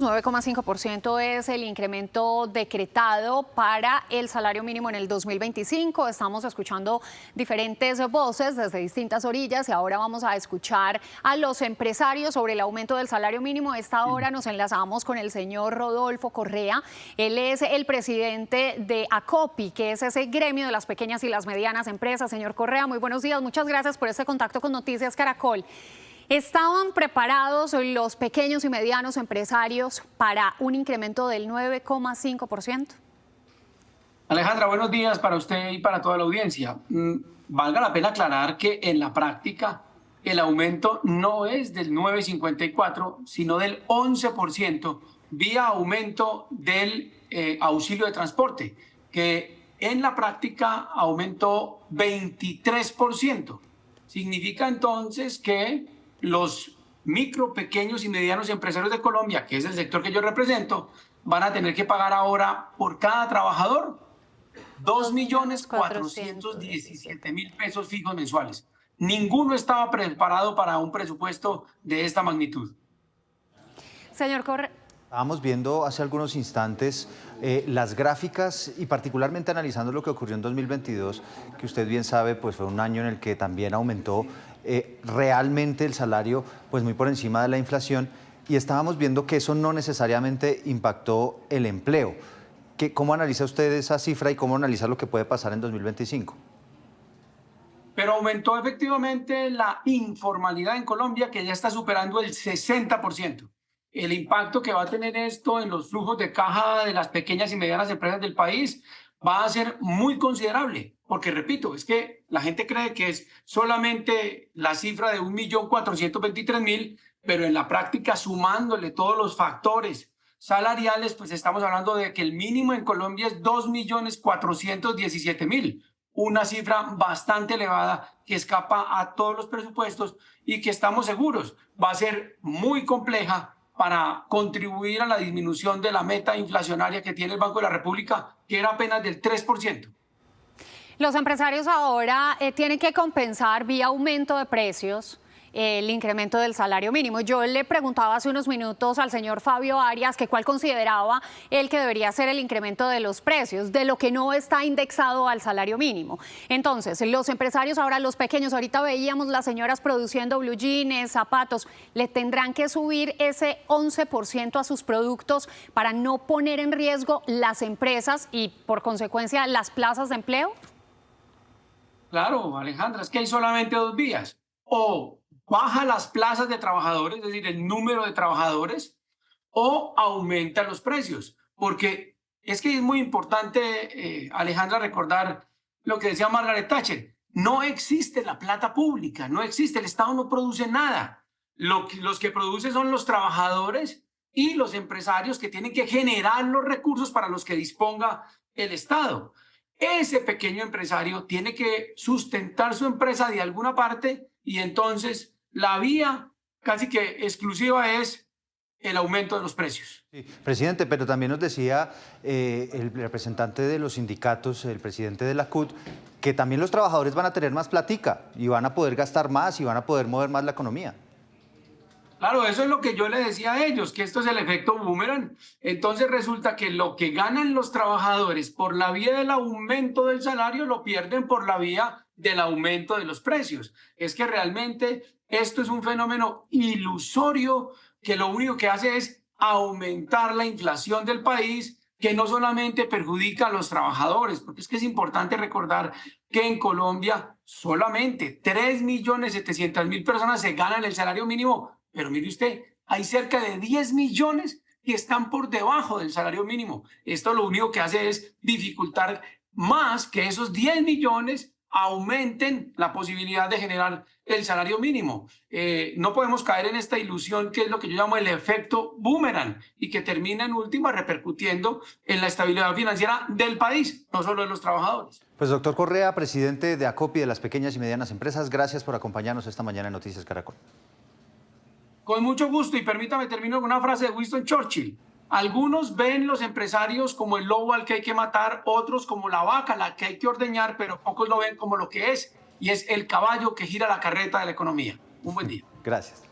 9,5% es el incremento decretado para el salario mínimo en el 2025. Estamos escuchando diferentes voces desde distintas orillas y ahora vamos a escuchar a los empresarios sobre el aumento del salario mínimo. A esta hora nos enlazamos con el señor Rodolfo Correa. Él es el presidente de ACOPI, que es ese gremio de las pequeñas y las medianas empresas. Señor Correa, muy buenos días. Muchas gracias por este contacto con Noticias Caracol. ¿Estaban preparados los pequeños y medianos empresarios para un incremento del 9,5%? Alejandra, buenos días para usted y para toda la audiencia. Valga la pena aclarar que en la práctica el aumento no es del 9,54, sino del 11% vía aumento del auxilio de transporte, que en la práctica aumentó 23%. Significa entonces que los micro, pequeños y medianos empresarios de Colombia, que es el sector que yo represento, van a tener que pagar ahora por cada trabajador 2.417.000 pesos fijos mensuales. Ninguno estaba preparado para un presupuesto de esta magnitud. Señor Correa. Estábamos viendo hace algunos instantes las gráficas y particularmente analizando lo que ocurrió en 2022, que usted bien sabe, pues fue un año en el que también aumentó realmente el salario, pues muy por encima de la inflación, y estábamos viendo que eso no necesariamente impactó el empleo. ¿Cómo analiza usted esa cifra y cómo analiza lo que puede pasar en 2025? Pero aumentó efectivamente la informalidad en Colombia, que ya está superando el 60%. El impacto que va a tener esto en los flujos de caja de las pequeñas y medianas empresas del país va a ser muy considerable, porque repito, es que la gente cree que es solamente la cifra de 1.423.000, pero en la práctica, sumándole todos los factores salariales, pues estamos hablando de que el mínimo en Colombia es 2.417.000, una cifra bastante elevada que escapa a todos los presupuestos y que estamos seguros va a ser muy compleja para contribuir a la disminución de la meta inflacionaria que tiene el Banco de la República, que era apenas del 3%. Los empresarios ahora tienen que compensar vía aumento de precios el incremento del salario mínimo. Yo le preguntaba hace unos minutos al señor Fabio Arias que cuál consideraba él que debería ser el incremento de los precios, de lo que no está indexado al salario mínimo. Entonces, los empresarios ahora, los pequeños, ahorita veíamos las señoras produciendo blue jeans, zapatos, ¿le tendrán que subir ese 11% a sus productos para no poner en riesgo las empresas y, por consecuencia, las plazas de empleo? Claro, Alejandra, es que hay solamente dos vías. O baja las plazas de trabajadores, es decir, el número de trabajadores, o aumenta los precios. Porque es que es muy importante, Alejandra, recordar lo que decía Margaret Thatcher. No existe la plata pública, no existe, el Estado no produce nada. Los que producen son los trabajadores y los empresarios que tienen que generar los recursos para los que disponga el Estado. Ese pequeño empresario tiene que sustentar su empresa de alguna parte y entonces la vía casi que exclusiva es el aumento de los precios. Sí, presidente, pero también nos decía el representante de los sindicatos, el presidente de la CUT, que también los trabajadores van a tener más platica y van a poder gastar más y van a poder mover más la economía. Claro, eso es lo que yo le decía a ellos, que esto es el efecto boomerang. Entonces resulta que lo que ganan los trabajadores por la vía del aumento del salario lo pierden por la vía del aumento de los precios. Es que realmente esto es un fenómeno ilusorio que lo único que hace es aumentar la inflación del país, que no solamente perjudica a los trabajadores, porque es que es importante recordar que en Colombia solamente 3.700.000 personas se ganan el salario mínimo. Pero mire usted, hay cerca de 10 millones que están por debajo del salario mínimo. Esto lo único que hace es dificultar más que esos 10 millones aumenten la posibilidad de generar el salario mínimo. No podemos caer en esta ilusión que es lo que yo llamo el efecto boomerang y que termina en última repercutiendo en la estabilidad financiera del país, no solo de los trabajadores. Pues doctor Correa, presidente de ACOPI de las pequeñas y medianas empresas, gracias por acompañarnos esta mañana en Noticias Caracol. Con mucho gusto, y permítame terminar con una frase de Winston Churchill. Algunos ven los empresarios como el lobo al que hay que matar, otros como la vaca a la que hay que ordeñar, pero pocos lo ven como lo que es, y es el caballo que gira la carreta de la economía. Un buen día. Gracias.